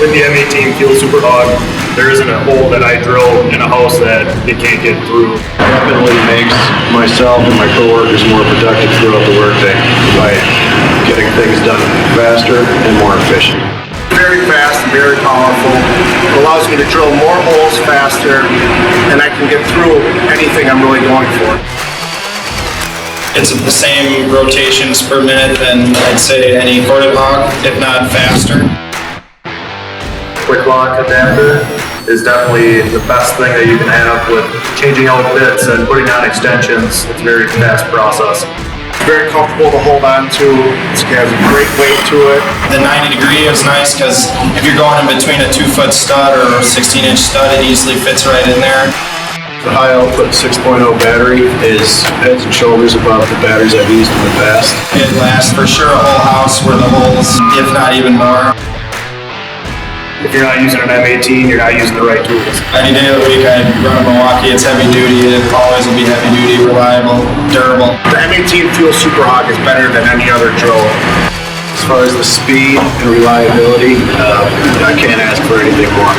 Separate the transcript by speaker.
Speaker 1: With the M18 FUEL SUPER HAWG, there isn't a hole that I drill in a house that it can't get through.
Speaker 2: Definitely makes myself and my coworkers more productive throughout the workday by getting things done faster and more efficient.
Speaker 3: Very fast, very powerful. It allows me to drill more holes faster, and I can get through anything I'm really going for.
Speaker 4: It's the same rotations per minute than I'd say any corded hog, if not faster.
Speaker 1: QUIK-LOK adapter is definitely the best thing that you can have with changing out bits and putting on extensions. It's a very fast process.
Speaker 3: It's very comfortable to hold on to. It has a great weight to it.
Speaker 4: The 90 degree is nice because if you're going in between a 2-foot stud or a 16-inch stud, it easily fits right in there.
Speaker 2: The high output 6.0 battery is heads and shoulders above the batteries I've used in the past.
Speaker 4: It lasts for sure a whole house worth of holes, if not even more.
Speaker 1: If you're not using an M18, you're not using the right tools.
Speaker 4: Any day of the week I run a Milwaukee, it's heavy duty, it always will be heavy duty, reliable, durable.
Speaker 3: The M18 FUEL SUPER HAWG is better than any other drill.
Speaker 2: As far as the speed and reliability, I can't ask for anything more.